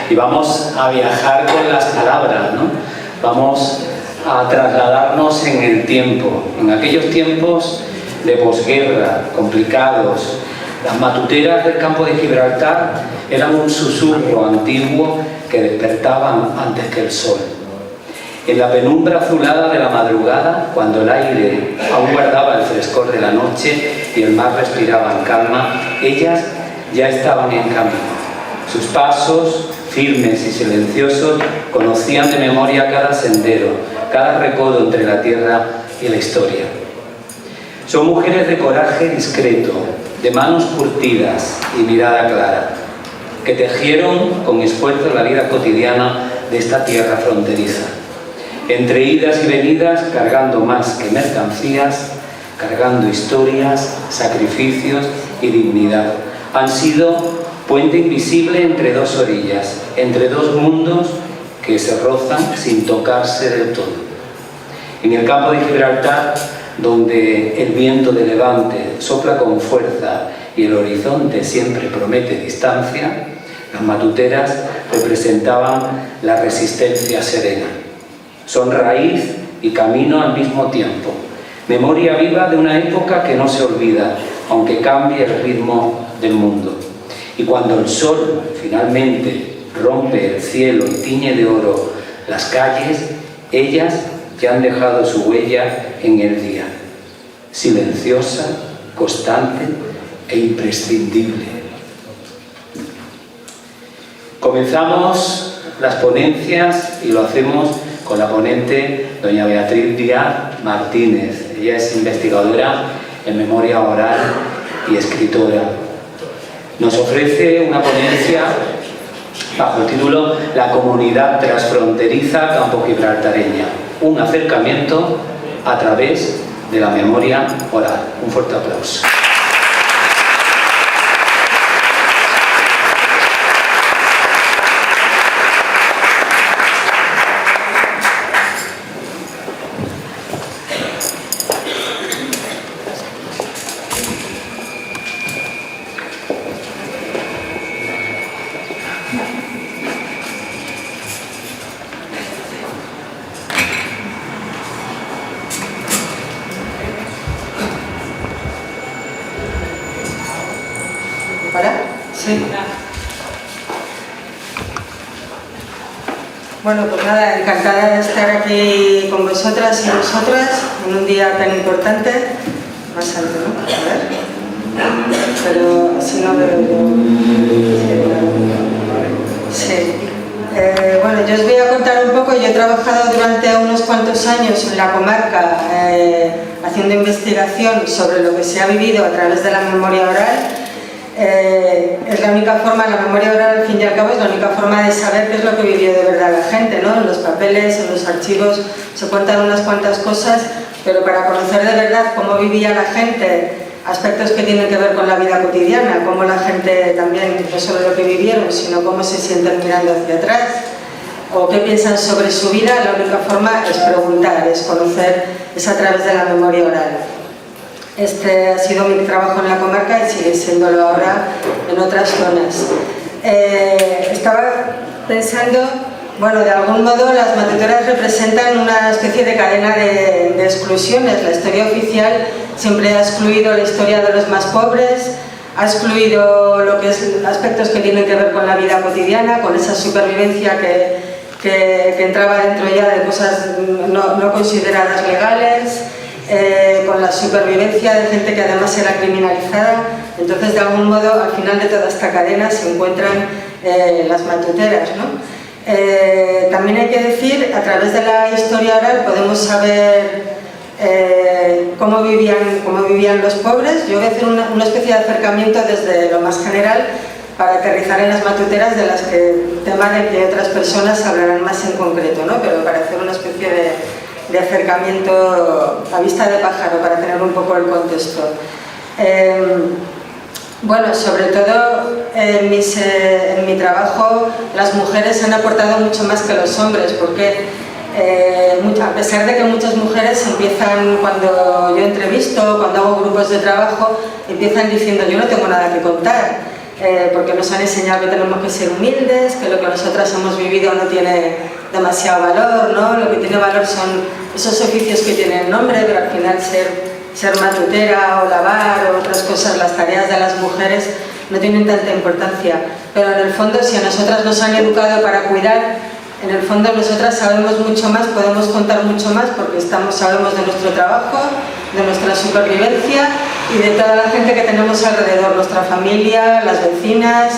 Y vamos a viajar con las palabras, ¿no? Vamos a trasladarnos en el tiempo, en aquellos tiempos de posguerra, complicados. Las matuteras del campo de Gibraltar eran un susurro antiguo que despertaban antes que el sol. En la penumbra azulada de la madrugada, cuando el aire aún guardaba el frescor de la noche y el mar respiraba en calma, ellas ya estaban en camino. Sus pasos, firmes y silenciosos, conocían de memoria cada sendero, cada recodo entre la tierra y la historia. Son mujeres de coraje discreto, de manos curtidas y mirada clara, que tejieron con esfuerzo la vida cotidiana de esta tierra fronteriza. Entre idas y venidas, cargando más que mercancías, cargando historias, sacrificios y dignidad. Han sido puente invisible entre dos orillas, entre dos mundos que se rozan sin tocarse del todo. En el campo de Gibraltar, donde el viento de levante sopla con fuerza y el horizonte siempre promete distancia, las matuteras representaban la resistencia serena. Son raíz y camino al mismo tiempo, memoria viva de una época que no se olvida, aunque cambie el ritmo del mundo. Y cuando el sol finalmente rompe el cielo y tiñe de oro las calles, ellas ya han dejado su huella en el día, silenciosa, constante e imprescindible. Comenzamos las ponencias y lo hacemos con la ponente doña Beatriz Díaz Martínez. Ella es investigadora en memoria oral y escritora. Nos ofrece una ponencia bajo el título La comunidad transfronteriza campo-gibraltareña, un acercamiento a través de la memoria oral. Un fuerte aplauso. Bueno, pues nada, encantada de estar aquí con vosotras y vosotras en un día tan importante. Más alto, ¿no? A ver. Pero si no veo yo. Sí. Bueno, yo os voy a contar un poco. Yo he trabajado durante unos cuantos años en la comarca haciendo investigación sobre lo que se ha vivido a través de la memoria oral. Es la única forma, la memoria oral al fin y al cabo es la única forma de saber qué es lo que vivió de verdad la gente, ¿no? En los papeles, en los archivos se cuentan unas cuantas cosas, pero para conocer de verdad cómo vivía la gente, aspectos que tienen que ver con la vida cotidiana, cómo la gente también, no solo lo que vivieron, sino cómo se sienten mirando hacia atrás, o qué piensan sobre su vida, la única forma es preguntar, es conocer, es a través de la memoria oral. Este ha sido mi trabajo en la comarca y sigue siéndolo ahora en otras zonas. Estaba pensando, bueno, de algún modo las matuteras representan una especie de cadena de exclusiones. La historia oficial siempre ha excluido la historia de los más pobres, ha excluido lo que es aspectos que tienen que ver con la vida cotidiana, con esa supervivencia que entraba dentro ya de cosas no consideradas legales, con la supervivencia de gente que además era criminalizada. Entonces, de algún modo, al final de toda esta cadena se encuentran las matuteras, ¿no? También hay que decir, a través de la historia oral podemos saber cómo vivían los pobres. Yo voy a hacer una especie de acercamiento desde lo más general para aterrizar en las matuteras, de las que tema de que otras personas hablarán más en concreto, ¿no? Pero para hacer una especie de acercamiento a vista de pájaro, para tener un poco el contexto. Bueno, sobre todo en mi trabajo las mujeres han aportado mucho más que los hombres, porque a pesar de que muchas mujeres empiezan, cuando yo entrevisto, cuando hago grupos de trabajo, empiezan diciendo yo no tengo nada que contar. porque nos han enseñado que tenemos que ser humildes, que lo que nosotras hemos vivido no tiene demasiado valor, ¿no? Lo que tiene valor son esos oficios que tienen nombre, pero al final ser matutera o lavar o otras cosas, las tareas de las mujeres no tienen tanta importancia. Pero en el fondo, si a nosotras nos han educado para cuidar, en el fondo nosotras sabemos mucho más, podemos contar mucho más porque sabemos de nuestro trabajo, de nuestra supervivencia y de toda la gente que tenemos alrededor, nuestra familia, las vecinas,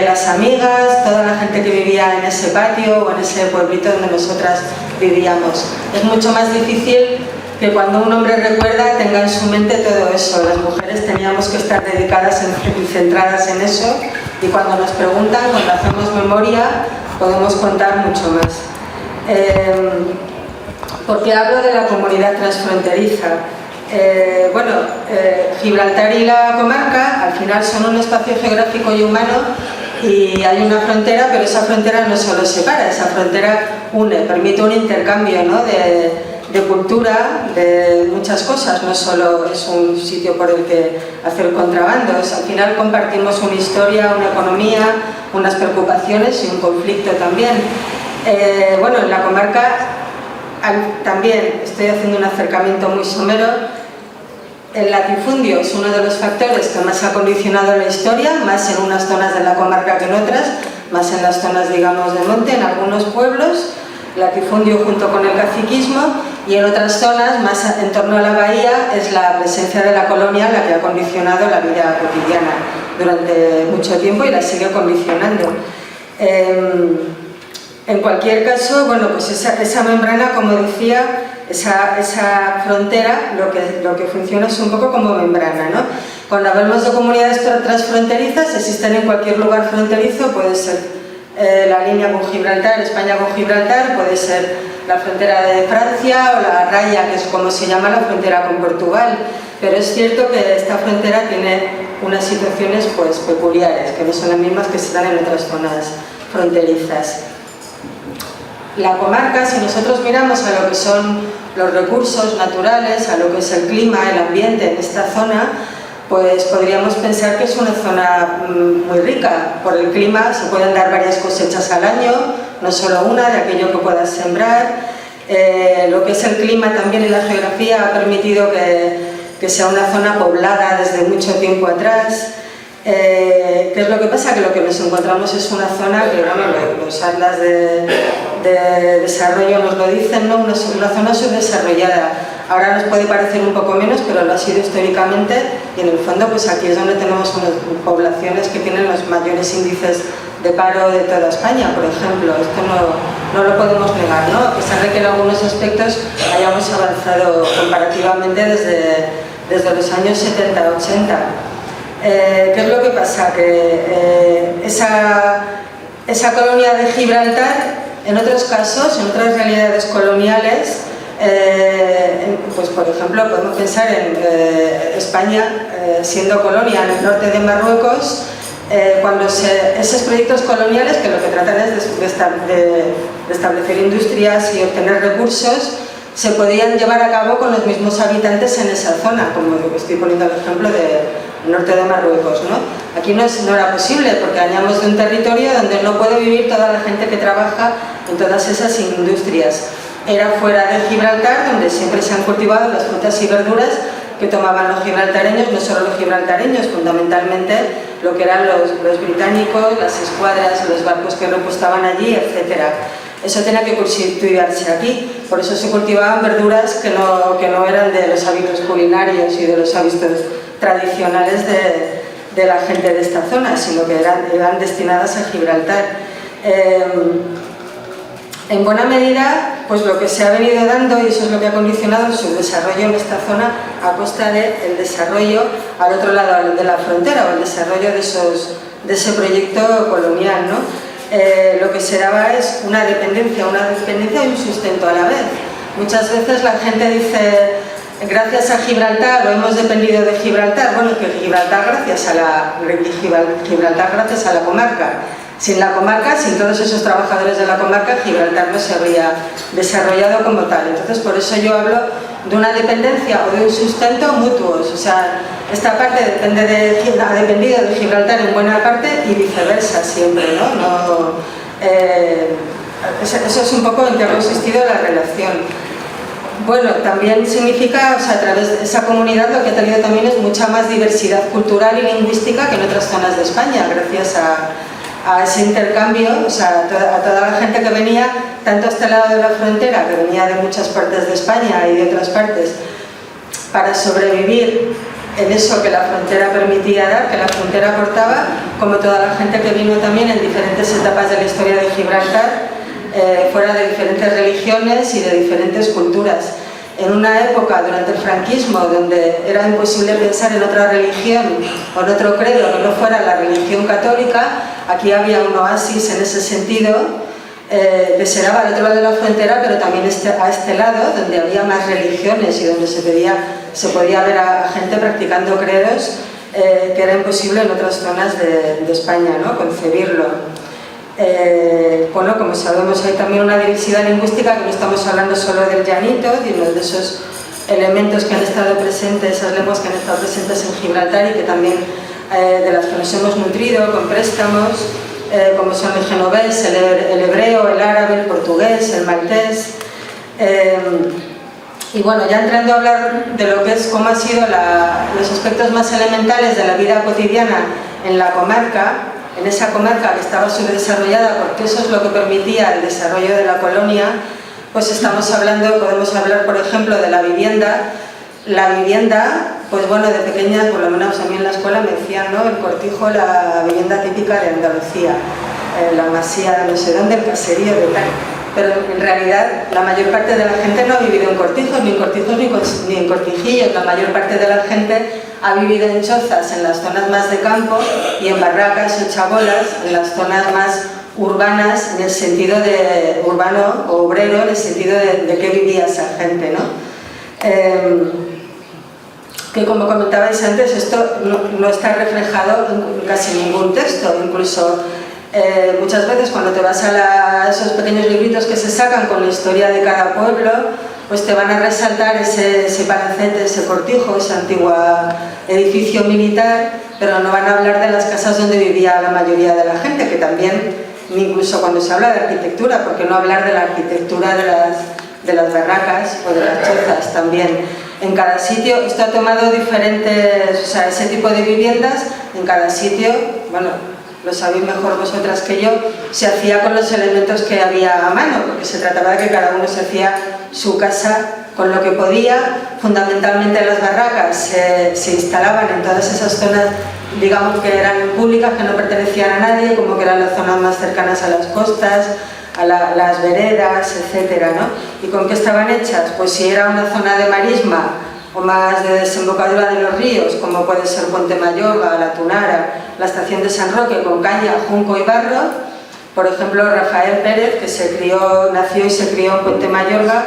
las amigas, toda la gente que vivía en ese patio o en ese pueblito donde nosotras vivíamos. Es mucho más difícil que cuando un hombre recuerda tenga en su mente todo eso. Las mujeres teníamos que estar dedicadas y centradas en eso, y cuando nos preguntan, cuando hacemos memoria, podemos contar mucho más. Porque hablo de la comunidad transfronteriza. Gibraltar y la comarca al final son un espacio geográfico y humano, y hay una frontera, pero esa frontera no solo separa, esa frontera une, permite un intercambio, ¿no? de cultura, de muchas cosas, no solo es un sitio por el que hacer contrabandos, al final compartimos una historia, una economía, unas preocupaciones y un conflicto también. En la comarca también estoy haciendo un acercamiento muy somero. El latifundio es uno de los factores que más ha condicionado la historia, más en unas zonas de la comarca que en otras, más en las zonas, digamos, de monte, en algunos pueblos, latifundio junto con el caciquismo, y en otras zonas, más en torno a la bahía, es la presencia de la colonia la que ha condicionado la vida cotidiana durante mucho tiempo y la sigue condicionando. En cualquier caso, esa membrana, como decía, esa frontera, lo que funciona es un poco como membrana, ¿no? Cuando hablamos de comunidades transfronterizas, existen en cualquier lugar fronterizo, puede ser la línea con Gibraltar, España con Gibraltar, puede ser la frontera de Francia o la raya, que es como se llama la frontera con Portugal, pero es cierto que esta frontera tiene unas situaciones peculiares, que no son las mismas que se dan en otras zonas fronterizas. La comarca, si nosotros miramos a lo que son los recursos naturales, a lo que es el clima, el ambiente en esta zona, pues podríamos pensar que es una zona muy rica. Por el clima se pueden dar varias cosechas al año, no solo una, de aquello que puedas sembrar. Lo que es el clima también y la geografía ha permitido que sea una zona poblada desde mucho tiempo atrás. ¿Qué es lo que pasa? Que lo que nos encontramos es una zona que, los atlas de desarrollo nos lo dicen, ¿no? Una zona subdesarrollada. Ahora nos puede parecer un poco menos, pero lo ha sido históricamente, y en el fondo pues aquí es donde tenemos unas poblaciones que tienen los mayores índices de paro de toda España, por ejemplo. Esto no lo podemos negar, ¿no? A pesar de que en algunos aspectos hayamos avanzado comparativamente desde los años 70-80. ¿Qué es lo que pasa? Que esa colonia de Gibraltar, en otros casos, en otras realidades coloniales, pues por ejemplo podemos pensar en España siendo colonia en el norte de Marruecos, cuando esos proyectos coloniales, que lo que tratan es de establecer industrias y obtener recursos, se podían llevar a cabo con los mismos habitantes en esa zona, como estoy poniendo el ejemplo del norte de Marruecos, ¿no? Aquí no era posible, porque veníamos de un territorio donde no puede vivir toda la gente que trabaja en todas esas industrias. Era fuera de Gibraltar, donde siempre se han cultivado las frutas y verduras que tomaban los gibraltareños, no solo los gibraltareños, fundamentalmente lo que eran los británicos, las escuadras, los barcos que repostaban allí, etc. Eso tenía que cultivarse aquí, por eso se cultivaban verduras que no eran de los hábitos culinarios y de los hábitos tradicionales de la gente de esta zona, sino que eran destinadas a Gibraltar. En buena medida, pues lo que se ha venido dando, y eso es lo que ha condicionado su desarrollo en esta zona, a costa del desarrollo al otro lado de la frontera, o el desarrollo de ese proyecto colonial, ¿no? Lo que se daba es una dependencia y un sustento a la vez. Muchas veces la gente dice, gracias a Gibraltar, o hemos dependido de Gibraltar. Bueno, que Gibraltar gracias a la comarca. Sin la comarca, sin todos esos trabajadores de la comarca, Gibraltar no se habría desarrollado como tal. Entonces, por eso yo hablo de una dependencia o de un sustento mutuos. O sea, esta parte ha dependido de Gibraltar en buena parte y viceversa siempre, ¿no? Eso es un poco en qué ha consistido la relación. Bueno, también significa, o sea, a través de esa comunidad lo que ha tenido también es mucha más diversidad cultural y lingüística que en otras zonas de España, gracias a ese intercambio, o sea, a toda la gente que venía, tanto a este lado de la frontera, que venía de muchas partes de España y de otras partes, para sobrevivir en eso que la frontera permitía dar, que la frontera aportaba, como toda la gente que vino también en diferentes etapas de la historia de Gibraltar, fuera de diferentes religiones y de diferentes culturas. En una época, durante el franquismo, donde era imposible pensar en otra religión o en otro credo que no fuera la religión católica, aquí había un oasis en ese sentido, que se daba al otro lado de la frontera, pero también a este lado, donde había más religiones y donde se podía ver a gente practicando credos que era imposible en otras zonas de España, ¿no? Concebirlo. Bueno, como sabemos, hay también una diversidad lingüística, que no estamos hablando solo del llanito, sino de esos elementos que han estado presentes, esas lenguas que han estado presentes en Gibraltar y que también de las que nos hemos nutrido con préstamos, como son el genovés, el hebreo, el árabe, el portugués, el maltés. Y bueno, ya entrando a hablar de lo que es, cómo han sido los aspectos más elementales de la vida cotidiana en la comarca, en esa comarca que estaba subdesarrollada, porque eso es lo que permitía el desarrollo de la colonia, pues podemos hablar, por ejemplo, de la vivienda. La vivienda, pues bueno, de pequeña, por lo menos a mí en la escuela me decían, ¿no? El cortijo, la vivienda típica de Andalucía, la masía de no sé dónde, el caserío de tal. Pero en realidad la mayor parte de la gente no ha vivido en cortijos, ni en cortijillos. La mayor parte de la gente ha vivido en chozas en las zonas más de campo y en barracas o chabolas en las zonas más urbanas, en el sentido de urbano o obrero, en el sentido de qué vivía esa gente, ¿no? Que como comentabais antes, esto no está reflejado en casi ningún texto, incluso muchas veces cuando te vas a esos pequeños libritos que se sacan con la historia de cada pueblo, pues te van a resaltar ese palacete, ese cortijo, ese antiguo edificio militar, pero no van a hablar de las casas donde vivía la mayoría de la gente, que también, incluso cuando se habla de arquitectura, ¿por qué no hablar de la arquitectura de las barracas o de las chozas también? En cada sitio, esto ha tomado diferentes, o sea, ese tipo de viviendas, en cada sitio, bueno, lo sabéis mejor vosotras que yo, se hacía con los elementos que había a mano, porque se trataba de que cada uno se hacía su casa con lo que podía. Fundamentalmente las barracas se instalaban en todas esas zonas, digamos que eran públicas, que no pertenecían a nadie, como que eran las zonas más cercanas a las costas, a las veredas, etcétera, ¿no? ¿Y con qué estaban hechas? Pues si era una zona de marisma o más de desembocadura de los ríos, como puede ser Puente Mayorga, La Tunara, la estación de San Roque, con caña, junco y barro. Por ejemplo, Rafael Pérez, que nació y se crió en Puente Mayorga,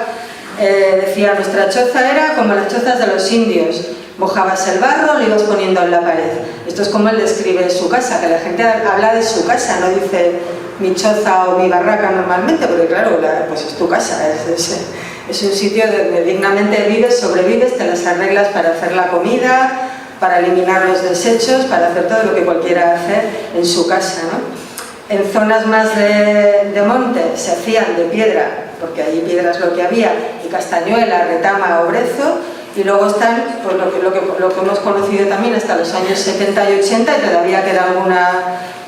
decía: nuestra choza era como las chozas de los indios, mojabas el barro, lo ibas poniendo en la pared. Esto es como él describe su casa, que la gente habla de su casa, no dice mi choza o mi barraca normalmente, porque claro, pues es tu casa, es un sitio donde dignamente vives, sobrevives, te las arreglas para hacer la comida, para eliminar los desechos, para hacer todo lo que cualquiera hace en su casa, ¿no? En zonas más de monte se hacían de piedra, porque allí piedra es lo que había, y castañuela, retama o brezo, y luego están pues, lo que hemos conocido también hasta los años 70 y 80, y todavía queda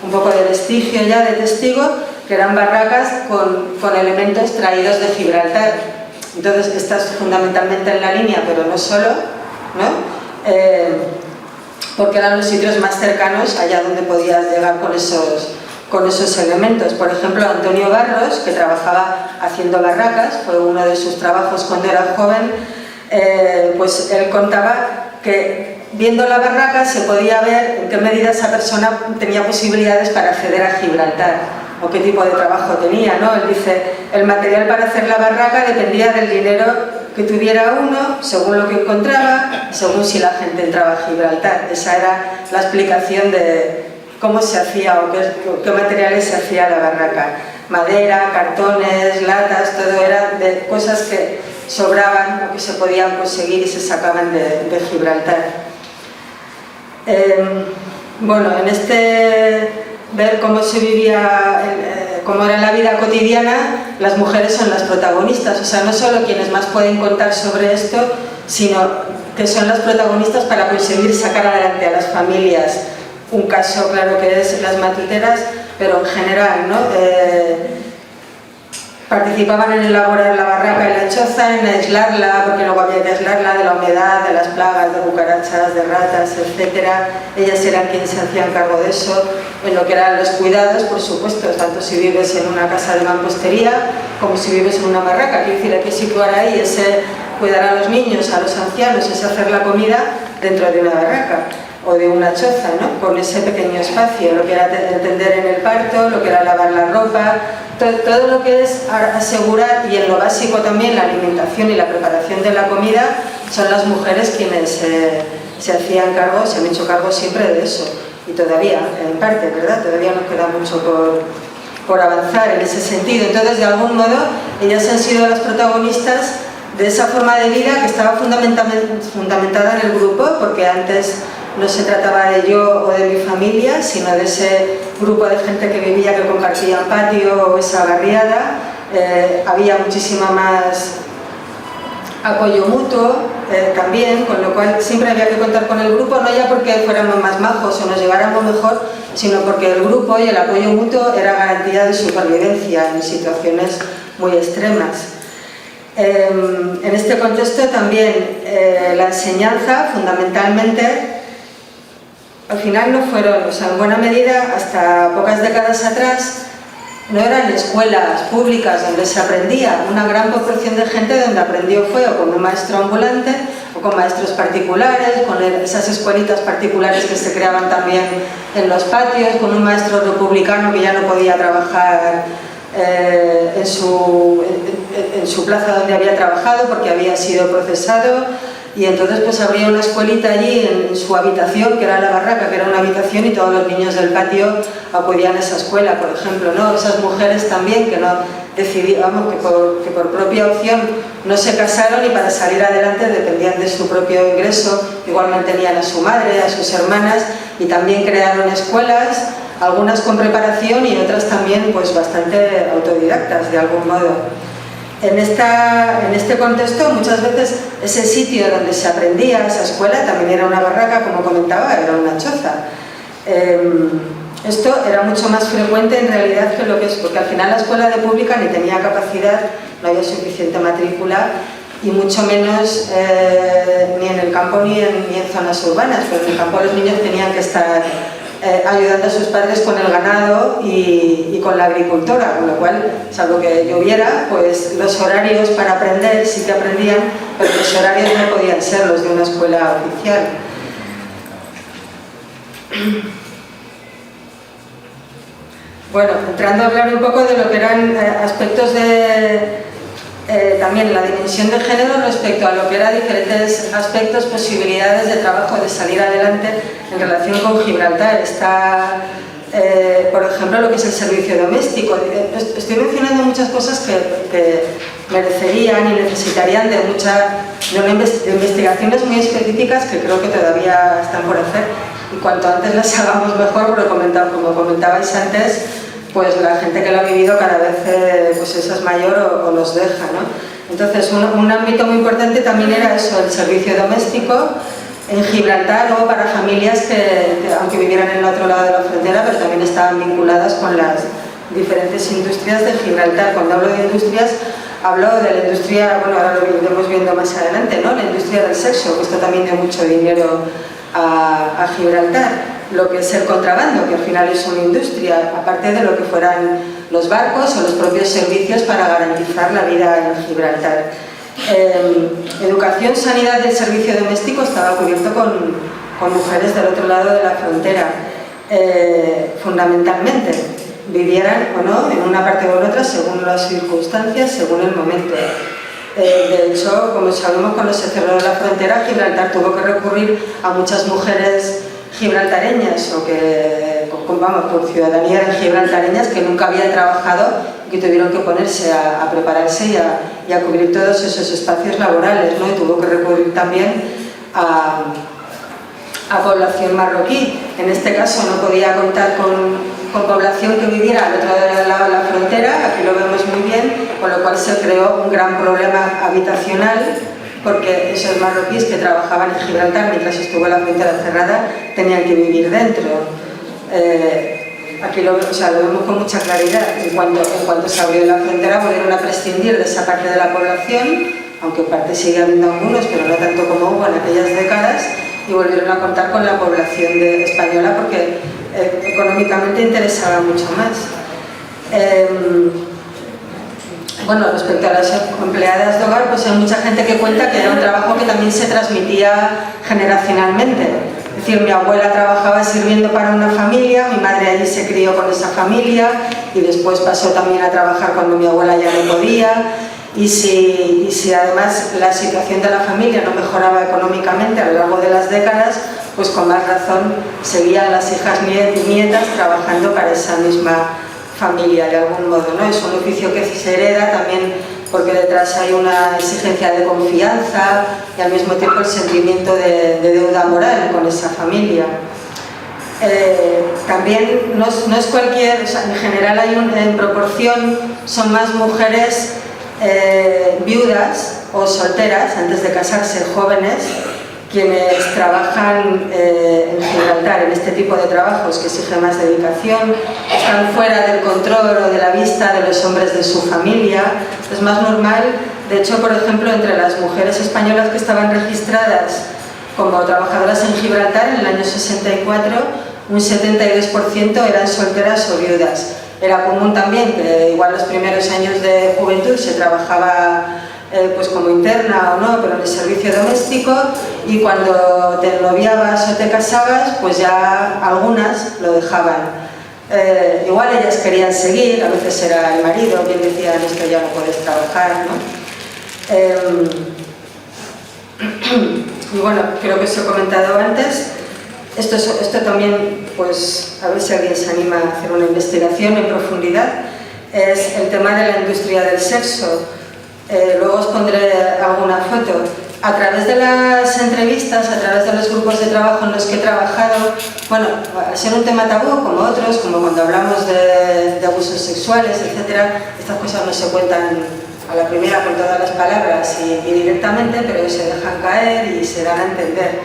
un poco de vestigio ya de testigo, que eran barracas con elementos traídos de Gibraltar. Entonces, estás fundamentalmente en la línea, pero no solo, ¿no? Porque eran los sitios más cercanos allá donde podías llegar con esos elementos. Por ejemplo, Antonio Barros, que trabajaba haciendo barracas, fue uno de sus trabajos cuando era joven, pues él contaba que viendo la barraca se podía ver en qué medida esa persona tenía posibilidades para acceder a Gibraltar, o qué tipo de trabajo tenía, ¿no? Él dice, el material para hacer la barraca dependía del dinero que tuviera uno, según lo que encontraba, según si la gente entraba a Gibraltar. Esa era la explicación de cómo se hacía o qué materiales se hacía la barraca. Madera, cartones, latas, todo era de cosas que sobraban o que se podían conseguir y se sacaban de Gibraltar. Bueno, en ver cómo se vivía, cómo era la vida cotidiana, las mujeres son las protagonistas, o sea, no solo quienes más pueden contar sobre esto, sino que son las protagonistas para conseguir sacar adelante a las familias. Un caso claro que es las matuteras, pero en general, ¿no? Participaban en elaborar la barraca y la choza, en aislarla, porque luego había que aislarla de la humedad, de las plagas, de cucarachas, de ratas, etc. Ellas eran quienes se hacían cargo de eso, en lo que eran los cuidados, por supuesto, tanto si vives en una casa de mampostería como si vives en una barraca. Quiero decir, hay que situar ahí ese cuidar a los niños, a los ancianos, es hacer la comida dentro de una barraca o de una choza, ¿no? Con ese pequeño espacio, lo que era atender en el parto, lo que era lavar la ropa, todo lo que es asegurar, y en lo básico también la alimentación y la preparación de la comida, son las mujeres quienes se hacían cargo, se han hecho cargo siempre de eso, y todavía, en parte, ¿verdad? Todavía nos queda mucho por avanzar en ese sentido. Entonces, de algún modo, ellas han sido las protagonistas de esa forma de vida que estaba fundamentada en el grupo, porque antes no se trataba de yo o de mi familia, sino de ese grupo de gente que vivía, que compartía un patio o esa barriada. Había muchísima más apoyo mutuo también, con lo cual siempre había que contar con el grupo, no ya porque fuéramos más majos o nos lleváramos mejor, sino porque el grupo y el apoyo mutuo era garantía de supervivencia en situaciones muy extremas. En este contexto también la enseñanza, fundamentalmente, al final no fueron, o sea, en buena medida, hasta pocas décadas atrás, no eran escuelas públicas donde se aprendía. Una gran proporción de gente donde aprendió fue o con un maestro ambulante o con maestros particulares, con esas escuelitas particulares que se creaban también en los patios, con un maestro republicano que ya no podía trabajar en su plaza donde había trabajado porque había sido procesado, y entonces pues habría una escuelita allí en su habitación, que era la barraca, que era una habitación, y todos los niños del patio acudían a esa escuela, por ejemplo, ¿no? Esas mujeres también que no decidían, que por propia opción no se casaron y para salir adelante dependían de su propio ingreso, igual mantenían a su madre, a sus hermanas, y también crearon escuelas, algunas con preparación y otras también pues bastante autodidactas de algún modo. En este contexto, muchas veces ese sitio donde se aprendía, esa escuela, también era una barraca, como comentaba, era una choza. Esto era mucho más frecuente en realidad que lo que es, porque al final la escuela de pública ni tenía capacidad, no había suficiente matrícula, y mucho menos ni en el campo ni en zonas urbanas, pero en el campo los niños tenían que estar ayudando a sus padres con el ganado y con la agricultura, con lo cual, salvo que lloviera, pues los horarios para aprender sí que aprendían, pero los horarios no podían ser los de una escuela oficial. Bueno, entrando a hablar un poco de lo que eran aspectos de también la dimensión de género respecto a lo que eran diferentes aspectos, posibilidades de trabajo, de salir adelante en relación con Gibraltar. Está, por ejemplo, lo que es el servicio doméstico. Estoy mencionando muchas cosas que merecerían y necesitarían de investigaciones muy específicas que creo que todavía están por hacer, y cuanto antes las hagamos mejor, porque como comentabais antes, pues la gente que lo ha vivido cada vez pues eso es mayor o los deja, ¿no? Entonces un ámbito muy importante también era eso, el servicio doméstico en Gibraltar, o para familias que aunque vivieran en el otro lado de la frontera, pero también estaban vinculadas con las diferentes industrias de Gibraltar. Cuando hablo de industrias, hablo de la industria, bueno, ahora lo iremos viendo más adelante, ¿no? La industria del sexo, que esto también da mucho dinero a Gibraltar. Lo que es el contrabando, que al final es una industria, aparte de lo que fueran los barcos o los propios servicios para garantizar la vida en Gibraltar. Educación, sanidad y el servicio doméstico estaba cubierto con mujeres del otro lado de la frontera, fundamentalmente, vivieran o no en una parte o en otra según las circunstancias, según el momento. De hecho, como sabemos, cuando se cerró la frontera, Gibraltar tuvo que recurrir a muchas mujeres gibraltareñas o que por ciudadanía eran gibraltareñas que nunca habían trabajado y que tuvieron que ponerse a prepararse y a cubrir todos esos espacios laborales, ¿no? Y tuvo que recurrir también a población marroquí. En este caso no podía contar con población que viviera al otro lado de la frontera, aquí lo vemos muy bien, con lo cual se creó un gran problema habitacional, porque esos marroquíes que trabajaban en Gibraltar mientras estuvo la frontera cerrada tenían que vivir dentro. Aquí lo vemos con mucha claridad. En cuanto se abrió la frontera volvieron a prescindir de esa parte de la población, aunque parte sigue habiendo algunos, pero no tanto como hubo en aquellas décadas, y volvieron a contar con la población española porque económicamente interesaba mucho más. Bueno, respecto a las empleadas de hogar, pues hay mucha gente que cuenta que era un trabajo que también se transmitía generacionalmente. Es decir, mi abuela trabajaba sirviendo para una familia, mi madre allí se crió con esa familia y después pasó también a trabajar cuando mi abuela ya no podía. Y si además la situación de la familia no mejoraba económicamente a lo largo de las décadas, pues con más razón seguían las hijas y nietas trabajando para esa misma familia de algún modo, ¿no? Es un oficio que se hereda también porque detrás hay una exigencia de confianza y al mismo tiempo el sentimiento de deuda moral con esa familia. También no es cualquier, o sea, en general en proporción son más mujeres viudas o solteras antes de casarse, jóvenes, quienes trabajan en Gibraltar en este tipo de trabajos que exigen más dedicación, están fuera del control o de la vista de los hombres de su familia. Es más normal, de hecho, por ejemplo, entre las mujeres españolas que estaban registradas como trabajadoras en Gibraltar en el año 64, un 72% eran solteras o viudas. Era común también que igual los primeros años de juventud se trabajaba pues como interna o no, pero en el servicio doméstico, y cuando te noviabas o te casabas, pues ya algunas lo dejaban. Igual ellas querían seguir, a veces era el marido quien decía, esto ya no puedes trabajar, ¿no? Y bueno, creo que os he comentado antes. Esto también, pues a ver si alguien se anima a hacer una investigación en profundidad, es el tema de la industria del sexo. Luego os pondré alguna foto. A través de las entrevistas, a través de los grupos de trabajo en los que he trabajado, bueno, al ser un tema tabú como otros, como cuando hablamos de abusos sexuales, etc., estas cosas no se cuentan a la primera con todas las palabras y directamente, pero se dejan caer y se dan a entender.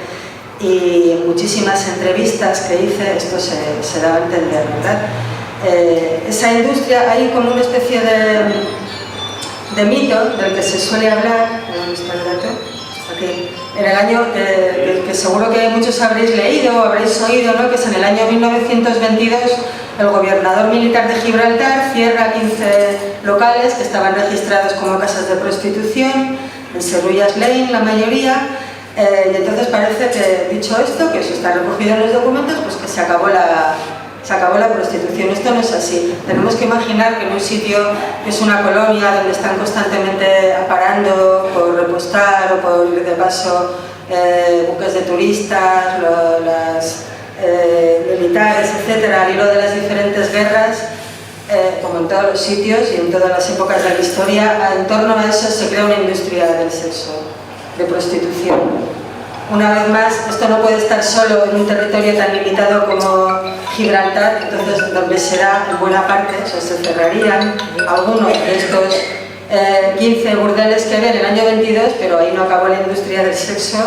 Y en muchísimas entrevistas que hice esto se daba a entender, ¿verdad? Esa industria, hay como una especie de mito del que se suele hablar, ¿dónde está el dato? Aquí, en el año que seguro que muchos habréis leído o habréis oído, ¿no? Que es en el año 1922 el gobernador militar de Gibraltar cierra 15 locales que estaban registrados como casas de prostitución, en Serullas Lane la mayoría. Y entonces parece que, dicho esto, que eso está recogido en los documentos, pues que se acabó la prostitución. Esto no es así. Tenemos que imaginar que en un sitio que es una colonia donde están constantemente aparando por repostar o por ir de paso buques de turistas, las militares, etcétera, al hilo de las diferentes guerras, como en todos los sitios y en todas las épocas de la historia, en torno a eso se crea una industria del sexo, de prostitución. Una vez más, esto no puede estar solo en un territorio tan limitado como Gibraltar, entonces donde será en buena parte, o sea, se cerrarían algunos de estos 15 burdeles que había en el año 22, pero ahí no acabó la industria del sexo.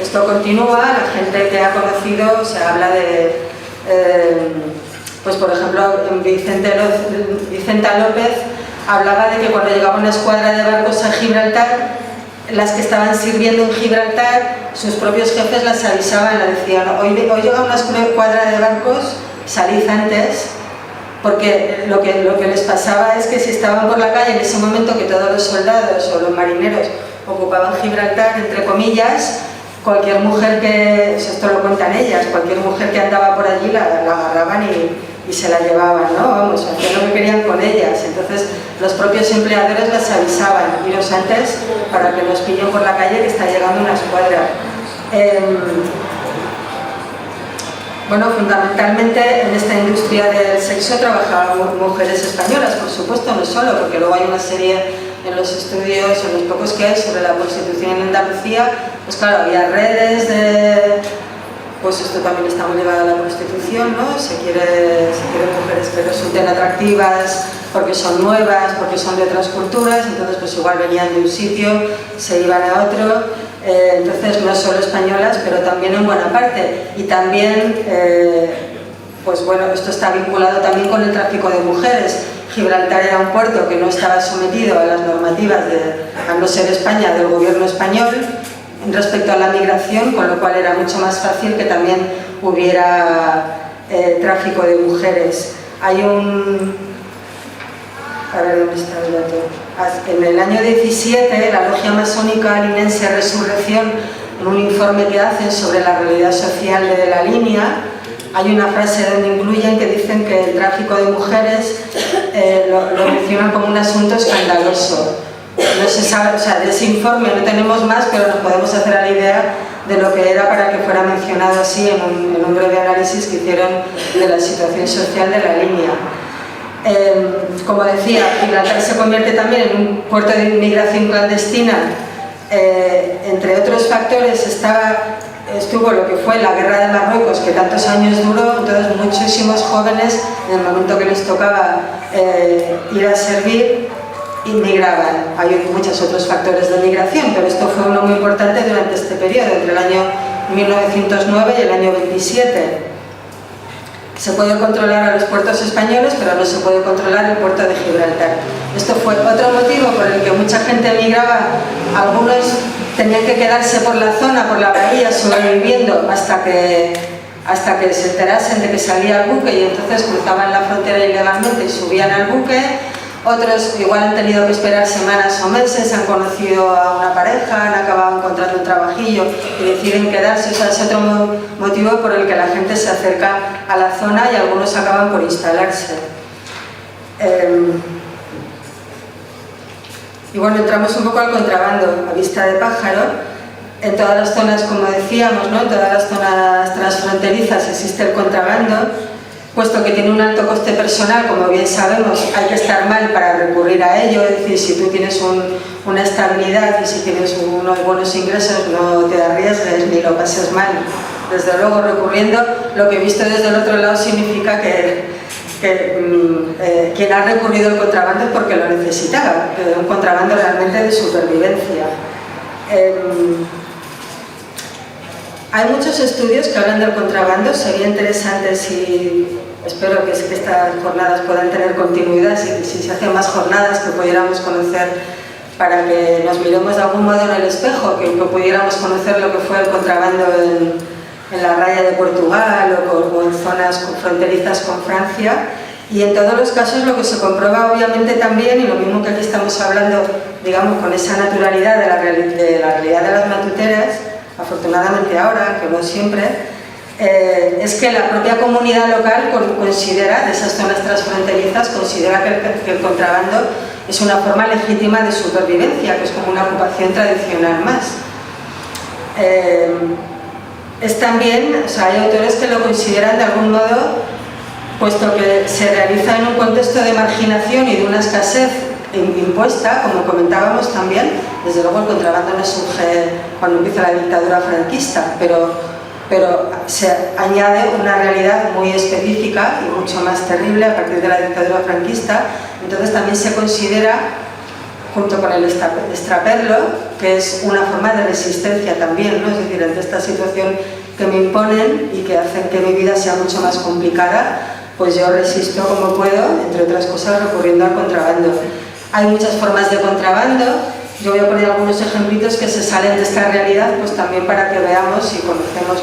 Esto continúa, la gente que ha conocido, se habla de, pues por ejemplo, Vicenta López hablaba de que cuando llegaba una escuadra de barcos a Gibraltar, las que estaban sirviendo en Gibraltar, sus propios jefes las avisaban, le decían, hoy llega una escuadra de barcos, salid antes, porque lo que les pasaba es que si estaban por la calle en ese momento que todos los soldados o los marineros ocupaban Gibraltar, entre comillas, cualquier mujer que, esto lo cuentan ellas, cualquier mujer que andaba por allí la agarraban y se la llevaban, ¿no? Vamos, hacían lo que querían con ellas. Entonces los propios empleadores las avisaban, iros antes para que nos pillen por la calle que está llegando una escuadra. Bueno, fundamentalmente en esta industria del sexo trabajaban mujeres españolas, por supuesto, no solo, porque luego hay una serie en los estudios, en los pocos que hay sobre la prostitución en Andalucía, pues claro, había redes de... Pues esto también está muy ligado a la prostitución, ¿no? Se quieren mujeres que resulten atractivas porque son nuevas, porque son de otras culturas, entonces pues igual venían de un sitio, se iban a otro, entonces no solo españolas, pero también en buena parte. Y también, pues bueno, esto está vinculado también con el tráfico de mujeres. Gibraltar era un puerto que no estaba sometido a las normativas, a no ser España, del gobierno español, respecto a la migración, con lo cual era mucho más fácil que también hubiera tráfico de mujeres. Hay un... A ver, ¿dónde está el dato? En el año 17, la logia masónica linense Resurrección, en un informe que hacen sobre la realidad social de la línea, hay una frase donde incluyen que dicen que el tráfico de mujeres lo mencionan como un asunto escandaloso. No se sabe, o sea, de ese informe no tenemos más, pero nos podemos hacer a la idea de lo que era para que fuera mencionado así en un breve análisis que hicieron de la situación social de la línea. Como decía, Gibraltar se convierte también en un puerto de inmigración clandestina. Entre otros factores estuvo lo que fue la guerra de Marruecos, que tantos años duró, entonces muchísimos jóvenes, en el momento que les tocaba ir a servir, inmigraban. Hay muchos otros factores de migración, pero esto fue uno muy importante durante este periodo, entre el año 1909 y el año 27. Se puede controlar a los puertos españoles, pero no se puede controlar el puerto de Gibraltar. Esto fue otro motivo por el que mucha gente emigraba. Algunos tenían que quedarse por la zona, por la bahía, sobreviviendo hasta que se enterasen de que salía el buque, y entonces cruzaban la frontera ilegalmente y subían al buque. Otros igual han tenido que esperar semanas o meses, han conocido a una pareja, han acabado encontrando un trabajillo y deciden quedarse. O sea, es otro motivo por el que la gente se acerca a la zona y algunos acaban por instalarse. Y bueno, entramos un poco al contrabando a vista de pájaro. En todas las zonas, como decíamos, ¿no? En todas las zonas transfronterizas existe el contrabando. Puesto que tiene un alto coste personal, como bien sabemos, hay que estar mal para recurrir a ello. Es decir, si tú tienes una estabilidad y si tienes unos buenos ingresos, no te arriesgues ni lo pases mal. Desde luego, recurriendo, lo que he visto desde el otro lado significa que quien ha recurrido al contrabando es porque lo necesitaba, un contrabando realmente de supervivencia. Hay muchos estudios que hablan del contrabando, sería interesante si... Espero que estas jornadas puedan tener continuidad, si se hacen más jornadas que pudiéramos conocer, para que nos miremos de algún modo en el espejo, que pudiéramos conocer lo que fue el contrabando en la raya de Portugal o en zonas fronterizas con Francia. Y en todos los casos lo que se comprueba obviamente también, y lo mismo que aquí estamos hablando, digamos, con esa naturalidad de la realidad de las matuteras, afortunadamente ahora, que no siempre, es que la propia comunidad local considera, de esas zonas transfronterizas, considera que el contrabando es una forma legítima de supervivencia, que es como una ocupación tradicional más. Es también, o sea, hay autores que lo consideran de algún modo, puesto que se realiza en un contexto de marginación y de una escasez impuesta, como comentábamos también. Desde luego el contrabando no surge cuando empieza la dictadura franquista, pero se añade una realidad muy específica y mucho más terrible a partir de la dictadura franquista. Entonces también se considera, junto con el extraperlo, que es una forma de resistencia también, ¿no? Es decir, ante esta situación que me imponen y que hacen que mi vida sea mucho más complicada, pues yo resisto como puedo, entre otras cosas recurriendo al contrabando. Hay muchas formas de contrabando. Yo voy a poner algunos ejemplitos que se salen de esta realidad, pues también para que veamos y conocemos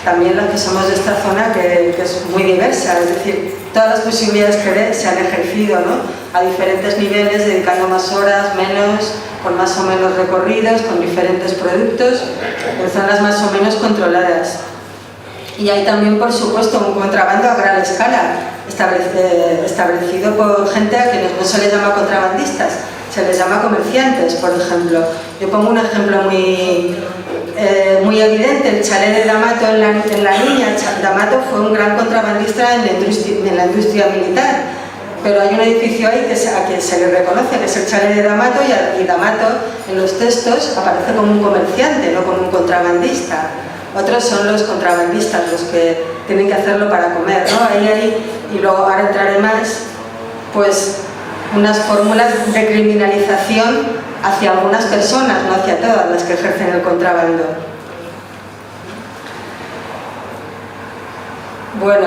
también los que somos de esta zona, que es muy diversa. Es decir, todas las posibilidades que se han ejercido, ¿no? A diferentes niveles, dedicando más horas, menos, con más o menos recorridos, con diferentes productos, en zonas más o menos controladas. Y hay también, por supuesto, un contrabando a gran escala, establecido por gente a quienes no se les llama contrabandistas, se les llama comerciantes, por ejemplo. Yo pongo un ejemplo muy muy evidente el chalet de D'Amato en la línea. D'Amato fue un gran contrabandista en la industria militar, pero hay un edificio ahí a quien se le reconoce, que es el chalet de D'Amato, y D'Amato en los textos aparece como un comerciante, no como un contrabandista. Otros son los contrabandistas, los que tienen que hacerlo para comer, ¿no? Y luego ahora entraré más, pues unas fórmulas de criminalización hacia algunas personas, no hacia todas las que ejercen el contrabando. Bueno,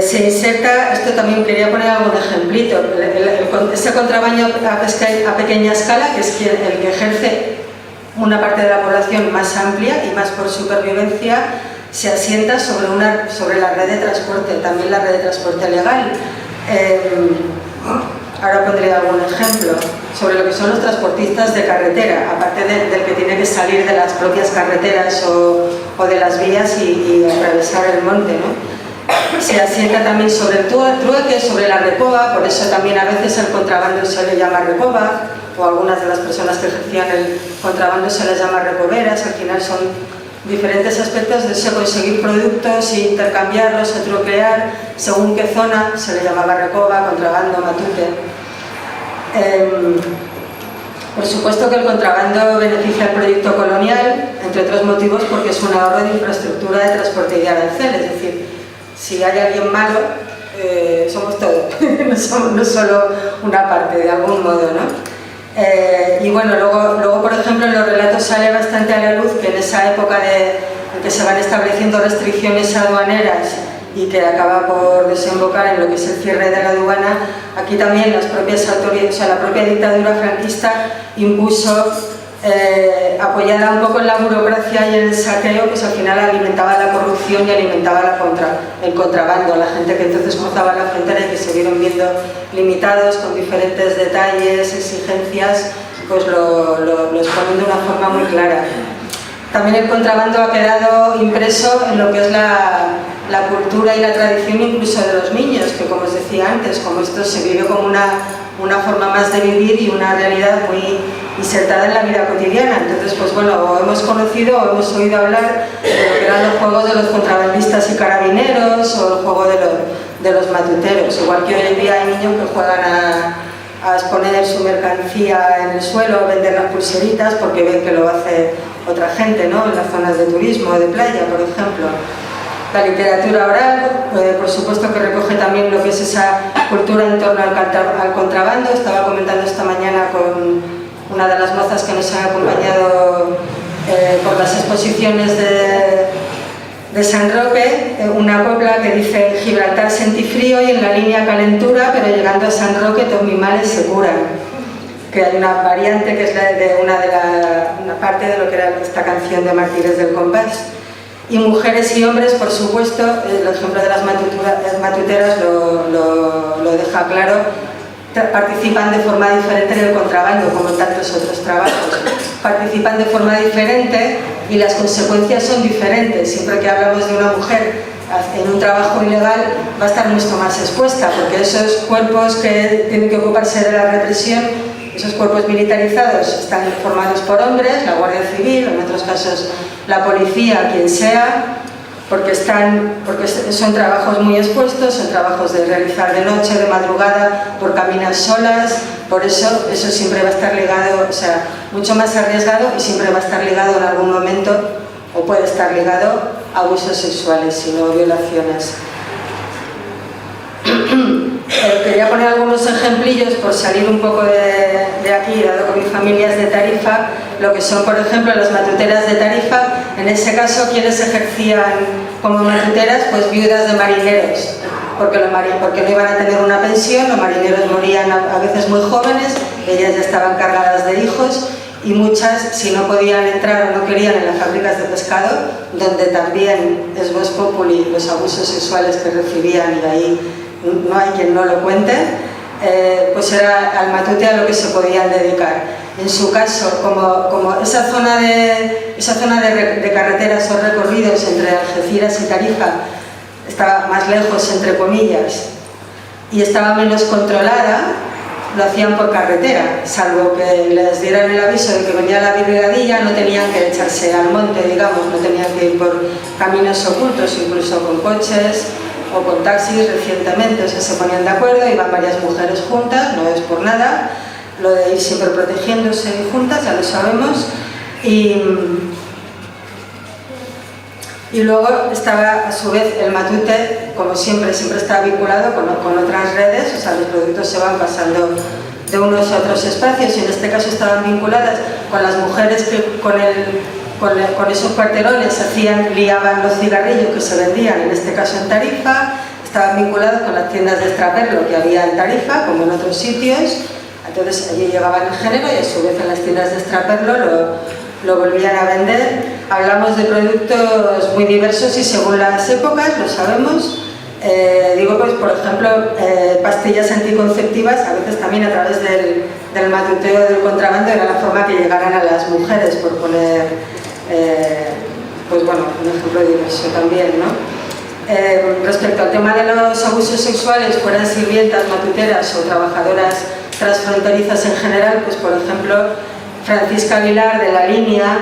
se inserta, esto también quería poner algún ejemplito, ese contrabando a pequeña escala, que es el que ejerce una parte de la población más amplia y más por supervivencia, se asienta sobre la red de transporte, también la red de transporte legal. Ahora pondré algún ejemplo sobre lo que son los transportistas de carretera, aparte del que tiene que salir de las propias carreteras o de las vías y atravesar el monte, ¿no? Se asienta también sobre el trueque, sobre la recoba, por eso también a veces el contrabando se le llama recoba, o algunas de las personas que ejercían el contrabando se les llama recoberas. Al final son diferentes aspectos de eso, conseguir productos e intercambiarlos o truquear según qué zona. Se le llamaba recoba, contrabando, matute. Por supuesto que el contrabando beneficia al proyecto colonial, entre otros motivos porque es un ahorro de infraestructura de transporte y de arancel, es decir, si hay alguien malo, somos todos, no solo una parte, de algún modo, ¿no? Y bueno, luego, por ejemplo, en los relatos sale bastante a la luz que en esa época en que se van estableciendo restricciones aduaneras y que acaba por desembocar en lo que es el cierre de la aduana, aquí también las propias autoridades, o sea, la propia dictadura franquista impuso, apoyada un poco en la burocracia y en el saqueo, pues al final alimentaba la corrupción y alimentaba el contrabando. La gente que entonces cruzaba la frontera y que se vieron viendo limitados con diferentes detalles, exigencias, pues lo exponen de una forma muy clara. También el contrabando ha quedado impreso en lo que es la cultura y la tradición incluso de los niños, que como os decía antes, como esto se vive como una forma más de vivir y una realidad muy insertada en la vida cotidiana. Entonces, pues bueno, o hemos conocido o hemos oído hablar de lo que eran los juegos de los contrabandistas y carabineros o el juego de los matuteros. Igual que hoy en día hay niños que juegan a exponer su mercancía en el suelo, a vender las pulseritas porque ven que lo hace otra gente, ¿no? En las zonas de turismo o de playa, por ejemplo. La literatura oral, por supuesto que recoge también lo que es esa cultura en torno al contrabando. Estaba comentando esta mañana con una de las mozas que nos han acompañado por las exposiciones de San Roque, una copla que dice: Gibraltar sentí frío y en la línea calentura, pero llegando a San Roque todos mis males se curan. Que hay una variante que es una parte de lo que era esta canción de Mártires del Compás. Y mujeres y hombres, por supuesto, el ejemplo de las matuteras lo deja claro, participan de forma diferente en el contrabando, como en tantos otros trabajos. Participan de forma diferente y las consecuencias son diferentes. Siempre que hablamos de una mujer en un trabajo ilegal, va a estar mucho más expuesta, porque esos cuerpos que tienen que ocuparse de la represión, esos cuerpos militarizados, están formados por hombres, la Guardia Civil, en otros casos la policía, quien sea, porque son trabajos muy expuestos, son trabajos de realizar de noche, de madrugada, por caminas solas. Por eso siempre va a estar ligado, o sea, mucho más arriesgado, y siempre va a estar ligado en algún momento, o puede estar ligado a abusos sexuales, si no violaciones. Quería poner algunos ejemplillos por salir un poco de aquí, dado que mi familia es de Tarifa, lo que son, por ejemplo, las matuteras de Tarifa. En ese caso, ¿quiénes ejercían como matuteras? Pues viudas de marineros, porque no iban a tener una pensión, los marineros morían a veces muy jóvenes, ellas ya estaban cargadas de hijos, y muchas, si no podían entrar o no querían en las fábricas de pescado, donde también es vox populi los abusos sexuales que recibían, y ahí no hay quien no lo cuente, pues era al matute a lo que se podían dedicar. En su caso, como esa zona de carreteras o recorridos entre Algeciras y Tarifa estaba más lejos, entre comillas, y estaba menos controlada, lo hacían por carretera, salvo que les dieran el aviso de que venía la brigadilla, no tenían que echarse al monte, digamos, no tenían que ir por caminos ocultos, incluso con coches o con taxis recientemente. O sea, se ponían de acuerdo, iban varias mujeres juntas, no es por nada, lo de ir siempre protegiéndose juntas, ya lo sabemos. Y luego estaba a su vez el matute, como siempre está vinculado con otras redes, o sea, los productos se van pasando de unos a otros espacios, y en este caso estaban vinculadas con las mujeres que con esos cuarterones liaban los cigarrillos que se vendían, en este caso en Tarifa. Estaban vinculados con las tiendas de extraperlo que había en Tarifa, como en otros sitios. Entonces allí llegaban el género y a su vez en las tiendas de extraperlo lo volvían a vender. Hablamos de productos muy diversos y según las épocas, lo sabemos. Digo, pues por ejemplo, pastillas anticonceptivas, a veces también a través del matuteo del contrabando era la forma que llegaran a las mujeres, por poner, pues bueno, un ejemplo diverso también, ¿no? Respecto al tema de los abusos sexuales, fueran sirvientas, matuteras o trabajadoras transfronterizas en general, pues por ejemplo, Francisca Aguilar de La Línea,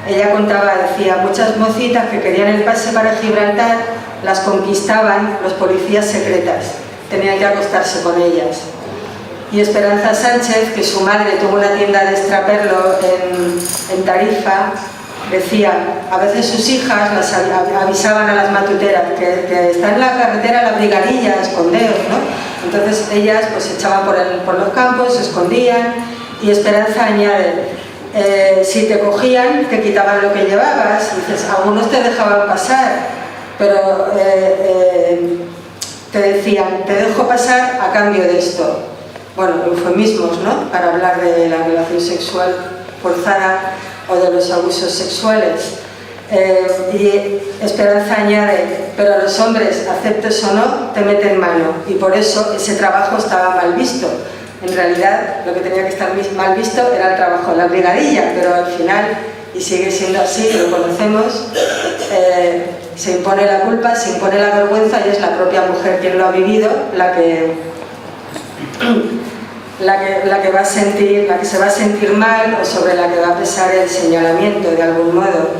ella contaba, decía, muchas mocitas que querían el pase para Gibraltar las conquistaban los policías secretas, tenían que acostarse con ellas. Y Esperanza Sánchez, que su madre tuvo una tienda de extraperlo en Tarifa, decía, a veces sus hijas las avisaban a las matuteras que está en la carretera la brigadilla, escondeos, ¿no? Entonces ellas pues se echaban por los campos, se escondían. Y Esperanza añade, si te cogían, te quitaban lo que llevabas, y dices, algunos te dejaban pasar, pero te decían, te dejo pasar a cambio de esto. Bueno, eufemismos, ¿no?, para hablar de la relación sexual forzada o de los abusos sexuales. Y Esperanza añade, pero a los hombres, aceptes o no, te meten mano, y por eso ese trabajo estaba mal visto. En realidad, lo que tenía que estar mal visto era el trabajo en la brigadilla, pero al final, y sigue siendo así, lo conocemos, se impone la culpa, se impone la vergüenza, y es la propia mujer quien lo ha vivido la que va a sentir, la que se va a sentir mal, o sobre la que va a pesar el señalamiento de algún modo.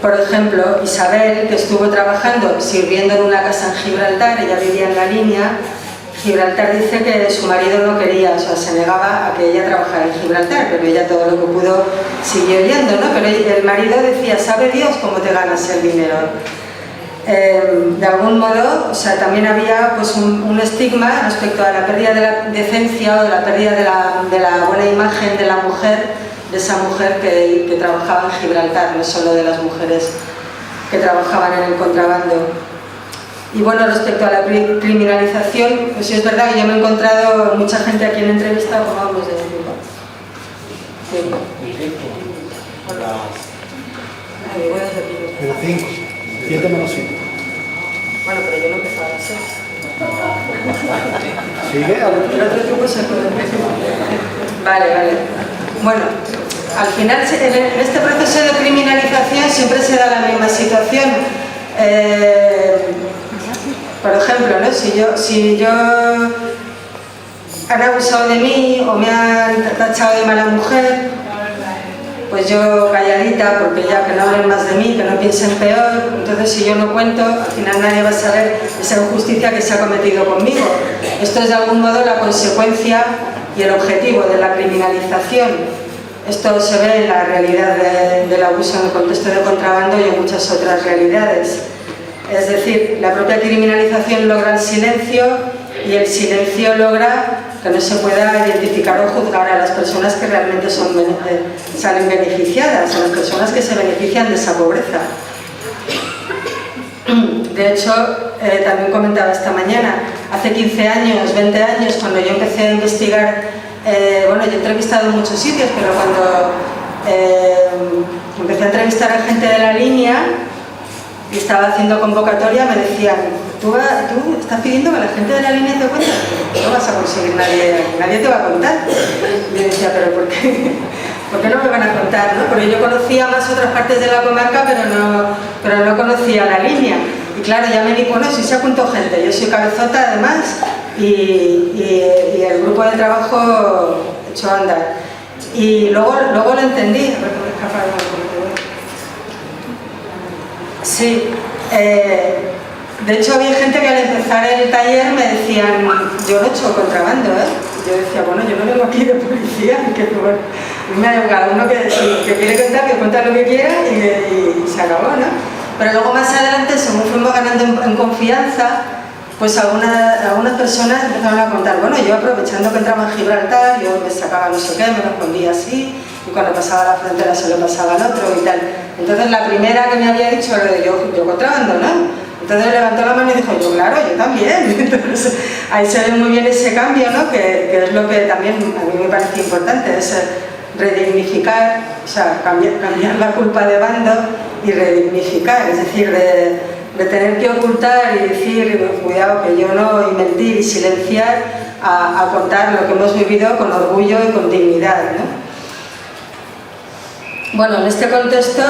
Por ejemplo, Isabel, que estuvo trabajando, sirviendo en una casa en Gibraltar, ella vivía en La Línea. Gibraltar dice que su marido no quería, o sea, se negaba a que ella trabajara en Gibraltar, pero ella todo lo que pudo siguió yendo, ¿no? Pero el marido decía, ¿sabe Dios cómo te ganas el dinero? De algún modo, o sea, también había pues un estigma respecto a la pérdida de la decencia o de la pérdida de la buena imagen de la mujer, de esa mujer que trabajaba en Gibraltar, no solo de las mujeres que trabajaban en el contrabando. Y bueno, respecto a la criminalización, pues sí es verdad que yo me he encontrado mucha gente aquí en entrevista, como vamos de tiempo. Menos 5, 7 menos 5. Bueno, pero yo no empezaba a las 6. ¿Sigue? El otro tiempo se puede. Vale. Bueno, al final en este proceso de criminalización siempre se da la misma situación. Por ejemplo, ¿no? si yo han abusado de mí o me han tachado de mala mujer, pues yo calladita, porque ya que no hablen más de mí, que no piensen peor. Entonces si yo no cuento, al final nadie va a saber esa injusticia que se ha cometido conmigo. Esto es de algún modo la consecuencia y el objetivo de la criminalización. Esto se ve en la realidad del abuso en el contexto de contrabando y en muchas otras realidades. Es decir, la propia criminalización logra el silencio, y el silencio logra que no se pueda identificar o juzgar a las personas que realmente salen beneficiadas, a las personas que se benefician de esa pobreza. De hecho, también comentaba esta mañana, hace 15 años, 20 años, cuando yo empecé a investigar, bueno, yo he entrevistado en muchos sitios, pero cuando empecé a entrevistar a gente de La Línea y estaba haciendo convocatoria, me decían, ¿tú estás pidiendo que la gente de La Línea te cuente? No vas a conseguir nadie te va a contar. Y yo decía, ¿pero por qué? ¿Por qué no me van a contar? ¿No? Porque yo conocía más otras partes de la comarca, pero no conocía La Línea. Y claro, ya me di, bueno, si se apuntó gente, yo soy cabezota además, y el grupo de trabajo echó a andar. Y luego lo entendí. A ver, me escapa de algo. Sí. De hecho, había gente que al empezar el taller me decían, yo no he hecho contrabando, ¿eh? Yo decía, bueno, yo no vengo aquí de policía, que bueno, me ha cada uno que quiere contar, que cuenta lo que quiera y se acabó, ¿no? Pero luego más adelante, según fuimos ganando en confianza, pues algunas personas empezaron a contar, bueno, yo aprovechando que entraba en Gibraltar, yo me sacaba no sé qué, me lo escondía así, y cuando pasaba la frontera se lo pasaba al otro y tal. Entonces la primera que me había dicho era de yo contrabando, ¿no? Entonces levantó la mano y dijo, yo claro, yo también. Entonces ahí se ve muy bien ese cambio, ¿no? Que es lo que también a mí me parece importante, es redignificar, o sea, cambiar la culpa de bando y redignificar, es decir, de tener que ocultar y decir, cuidado que yo no, y mentir y silenciar, a contar lo que hemos vivido con orgullo y con dignidad, ¿no? Bueno, en este contexto,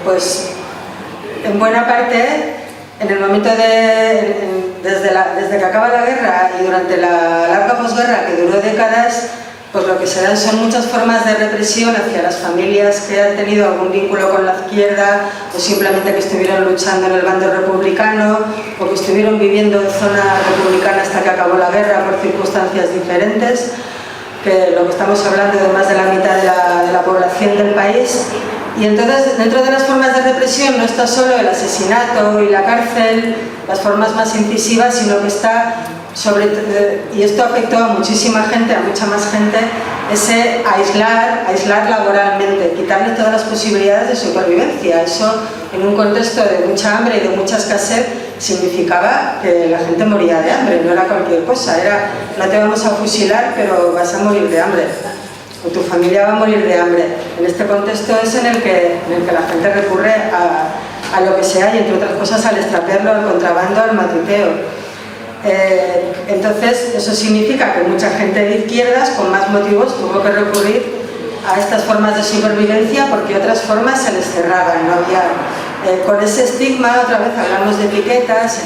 pues en buena parte, en el momento desde que acaba la guerra y durante la larga posguerra que duró décadas, pues lo que se dan son muchas formas de represión hacia las familias que han tenido algún vínculo con la izquierda o simplemente que estuvieron luchando en el bando republicano o que estuvieron viviendo en zona republicana hasta que acabó la guerra por circunstancias diferentes, que lo que estamos hablando de más de la mitad de la población del país. Y entonces, dentro de las formas de represión no está solo el asesinato y la cárcel, las formas más incisivas, sino que está y esto afectó a muchísima gente, a mucha más gente, ese aislar laboralmente, quitarle todas las posibilidades de supervivencia. Eso, en un contexto de mucha hambre y de mucha escasez, significaba que la gente moría de hambre, no era cualquier cosa, era no te vamos a fusilar, pero vas a morir de hambre, o tu familia va a morir de hambre. En este contexto es en el que la gente recurre a lo que sea, y entre otras cosas al extraperlo, al contrabando, al matuteo. Entonces eso significa que mucha gente de izquierdas con más motivos tuvo que recurrir a estas formas de supervivencia porque otras formas se les cerraban, no había, con ese estigma. Otra vez hablamos de etiquetas,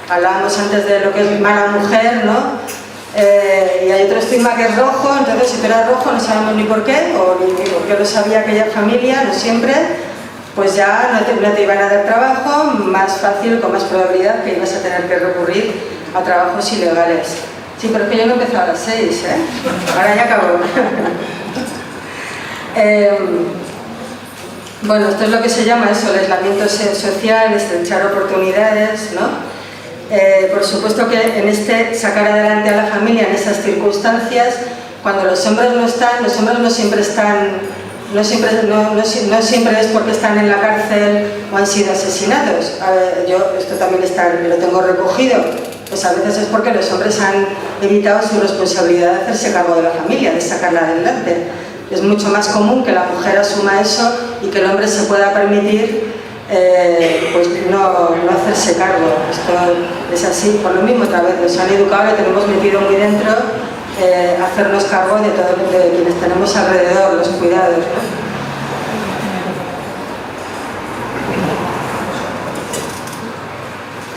hablábamos antes de lo que es mala mujer, ¿no? Y hay otro estigma que es rojo. Entonces si tú eras rojo no sabemos ni por qué, o ni por qué lo sabía aquella familia, no siempre, pues ya no te iban a dar trabajo, más fácil, con más probabilidad que ibas a tener que recurrir a trabajos ilegales. Sí, pero es que yo no he empezado a las 6, ¿eh? Ahora ya acabó. Bueno, esto es lo que se llama eso, el aislamiento social, estrechar oportunidades, ¿no? Por supuesto que en sacar adelante a la familia en esas circunstancias, cuando los hombres no están, los hombres no siempre están, no siempre es porque están en la cárcel o han sido asesinados. Yo esto también lo tengo recogido. Pues a veces es porque los hombres han evitado su responsabilidad de hacerse cargo de la familia, de sacarla adelante. Es mucho más común que la mujer asuma eso y que el hombre se pueda permitir pues no hacerse cargo. Esto es así, por lo mismo, otra vez nos han educado, le tenemos metido muy dentro hacernos cargo de quienes tenemos alrededor, los cuidados, ¿no?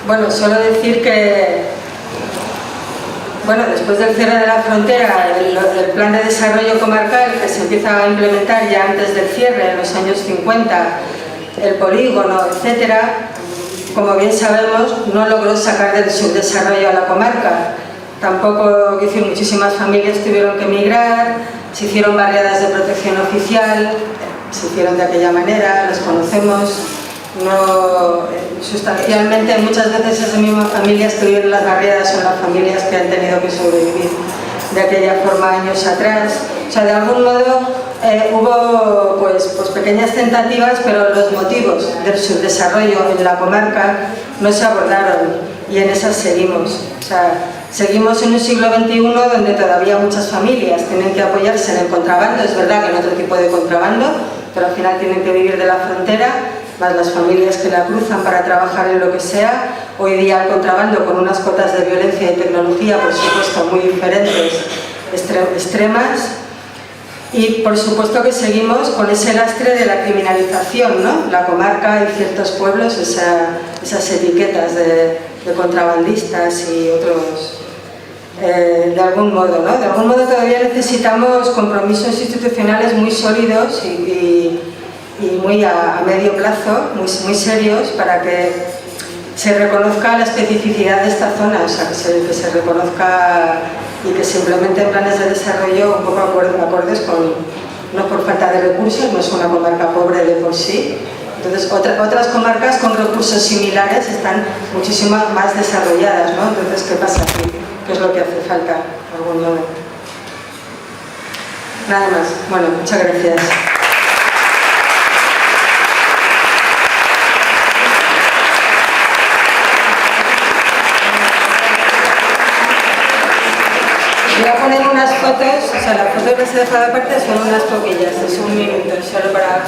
Bueno, solo decir que, bueno, después del cierre de la frontera, el plan de desarrollo comarcal que se empieza a implementar ya antes del cierre, en los años 50, el polígono, etcétera, como bien sabemos, no logró sacar del subdesarrollo a la comarca. Tampoco, es decir, muchísimas familias tuvieron que emigrar, se hicieron barriadas de protección oficial, se hicieron de aquella manera, las conocemos. No, sustancialmente muchas veces esas mismas familias que viven en las barriadas son las familias que han tenido que sobrevivir de aquella forma años atrás. O sea, de algún modo hubo pues pequeñas tentativas, pero los motivos del subdesarrollo en la comarca no se abordaron y en esas seguimos. O sea, seguimos en un siglo XXI donde todavía muchas familias tienen que apoyarse en el contrabando. Es verdad que en otro tipo de contrabando, pero al final tienen que vivir de la frontera, más las familias que la cruzan para trabajar en lo que sea. Hoy día el contrabando, con unas cotas de violencia y tecnología, por supuesto, muy diferentes, extremas. Y por supuesto que seguimos con ese lastre de la criminalización, ¿no? La comarca y ciertos pueblos, esas etiquetas de de contrabandistas y otros, de algún modo, ¿no? De algún modo todavía necesitamos compromisos institucionales muy sólidos y muy a medio plazo, muy serios, para que se reconozca la especificidad de esta zona, o sea, que se reconozca y que se implementen planes de desarrollo un poco acordes con, no por falta de recursos, no es una comarca pobre de por sí. Entonces, otras comarcas con recursos similares están muchísimo más desarrolladas, ¿no? Entonces, ¿qué pasa aquí? ¿Qué es lo que hace falta, de algún modo? Nada más. Bueno, muchas gracias. Voy a poner unas fotos, o sea, las fotos que se he dejado aparte son unas poquillas, es un minuto, solo para...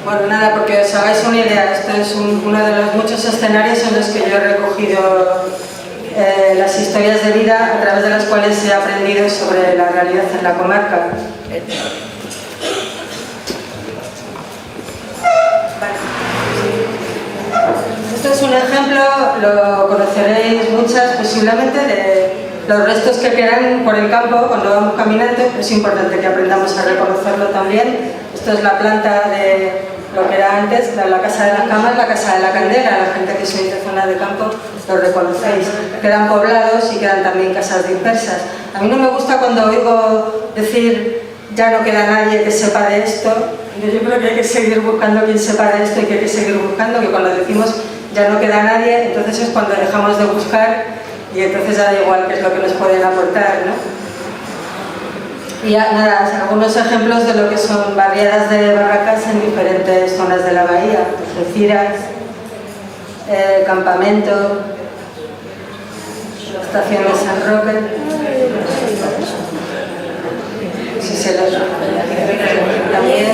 Bueno, nada, porque os hagáis una idea, esto es uno de los muchos escenarios en los que yo he recogido las historias de vida a través de las cuales he aprendido sobre la realidad en la comarca. Esto es un ejemplo, lo conoceréis muchas posiblemente, de los restos que quedan por el campo cuando vamos caminando. Es importante que aprendamos a reconocerlo también. Esto es la planta de lo que era antes, la Casa de las Camas, la Casa de la Candela. La gente que sois de zona de campo lo reconocéis. Quedan poblados y quedan también casas dispersas. A mí no me gusta cuando oigo decir ya no queda nadie que sepa de esto. Yo creo que hay que seguir buscando quien sepa de esto y que hay que seguir buscando, que cuando decimos ya no queda nadie, entonces es cuando dejamos de buscar y entonces da igual qué es lo que nos pueden aportar, ¿no? Y ya, nada, algunos ejemplos de lo que son barriadas de barracas en diferentes zonas de la bahía, Algeciras, Campamento, la estación de San Roque. Si se los también.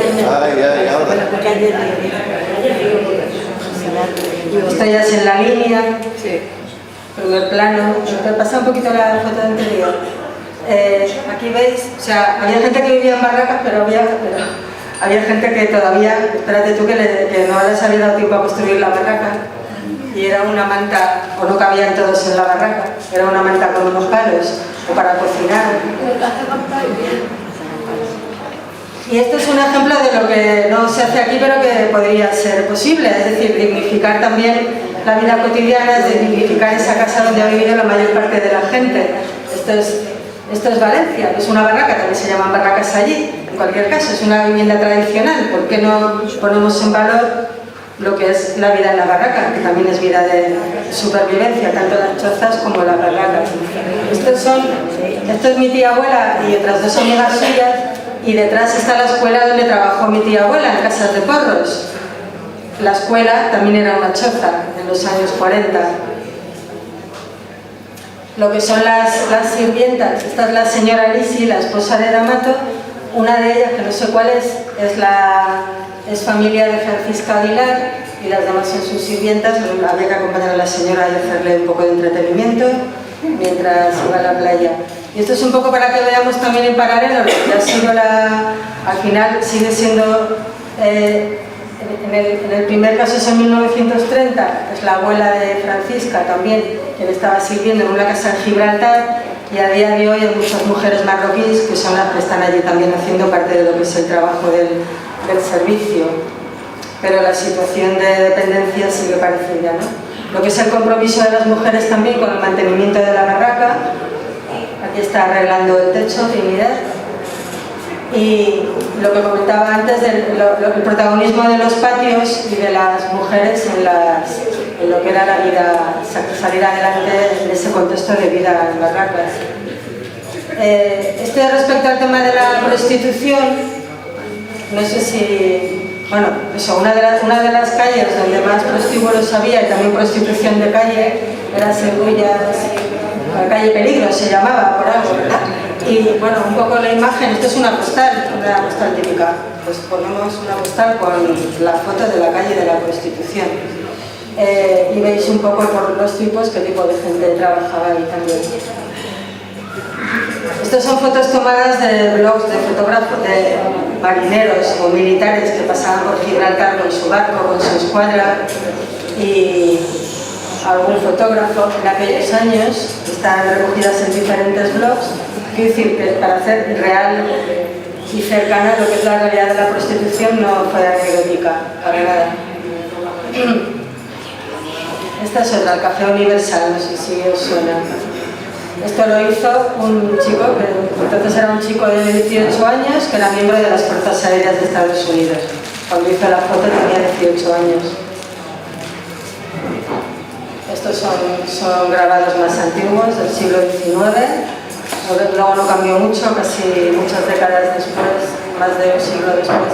Esto ya es en la línea, primer plano. ¿Te pasa un poquito la foto anterior? Aquí veis, o sea, había gente que vivía en barracas, pero había gente que todavía, espérate tú, que no les había dado tiempo a construir la barraca y era una manta, o no cabían todos en la barraca, era una manta con unos palos, o para cocinar. Y esto es un ejemplo de lo que no se hace aquí, pero que podría ser posible, es decir, dignificar también la vida cotidiana, es dignificar esa casa donde ha vivido la mayor parte de la gente. Esto es Valencia, es una barraca, también se llaman barracas allí, en cualquier caso, es una vivienda tradicional. ¿Por qué no ponemos en valor lo que es la vida en la barraca, que también es vida de supervivencia, tanto las chozas como las barracas? Esto es mi tía abuela y otras dos amigas suyas, y detrás está la escuela donde trabajó mi tía abuela, en Casas de Porros. La escuela también era una choza en los años 40. Lo que son las sirvientas, esta es la señora Lisi, la esposa de D'Amato. Una de ellas, que no sé cuál es familia de Francisca Aguilar, y las demás son sus sirvientas. Había que acompañar a la señora y hacerle un poco de entretenimiento mientras iba a la playa. Y esto es un poco para que veamos también en paralelo lo que ha sido al final sigue siendo, en el primer caso es en 1930, es la abuela de Francisca también, quien estaba sirviendo en una casa en Gibraltar, y a día de hoy hay muchas mujeres marroquíes que son las que están allí también haciendo parte de lo que es el trabajo del servicio. Pero la situación de dependencia sigue parecida, ¿no? Lo que es el compromiso de las mujeres también con el mantenimiento de la barraca. Aquí está arreglando el techo, Trinidad. Y lo que comentaba antes, el protagonismo de los patios y de las mujeres en lo que era la vida, salir adelante en ese contexto de vida en barracas. Respecto al tema de la prostitución, no sé si, bueno, eso, una de las calles donde más prostíbulos había y también prostitución de calle era Segullas, la calle Peligro se llamaba por algo, ¿verdad? Y bueno, un poco la imagen, esto es una postal típica. Pues ponemos una postal con la foto de la calle de la prostitución. Y veis un poco por los tipos qué tipo de gente trabajaba ahí también. Estas son fotos tomadas de blogs de fotógrafos, de marineros o militares que pasaban por Gibraltar con su barco, con su escuadra, y algún fotógrafo en aquellos años. Están recogidas en diferentes blogs. Quiero decir que para hacer real y cercana lo que es la realidad de la prostitución no fue anecdótica, para nada. Esta es otra, el Café Universal, no sé si os suena. Esto lo hizo un chico, que entonces era un chico de 18 años, que era miembro de las Fuerzas Aéreas de Estados Unidos. Cuando hizo la foto tenía 18 años. Estos son grabados más antiguos, del siglo XIX. Luego no cambió mucho, casi muchas décadas después, más de un siglo después,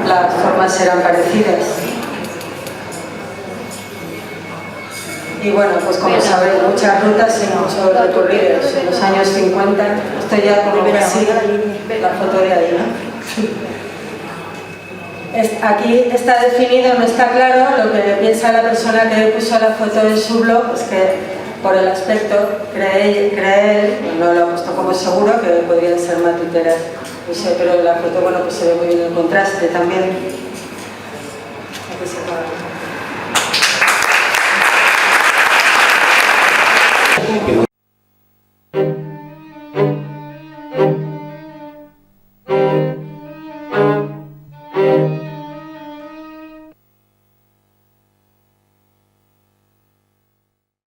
las formas eran parecidas. Y bueno, pues como sabéis, muchas rutas y muchos recorridos. En los años 50, esto ya como casi la foto de ahí, ¿no? Aquí está definido, no está claro, lo que piensa la persona que puso la foto en su blog es que por el aspecto cree, no lo ha puesto como seguro, que podrían ser matuteras. No sé, pero la foto, bueno, pues se ve muy bien el contraste también. Aquí se acaba.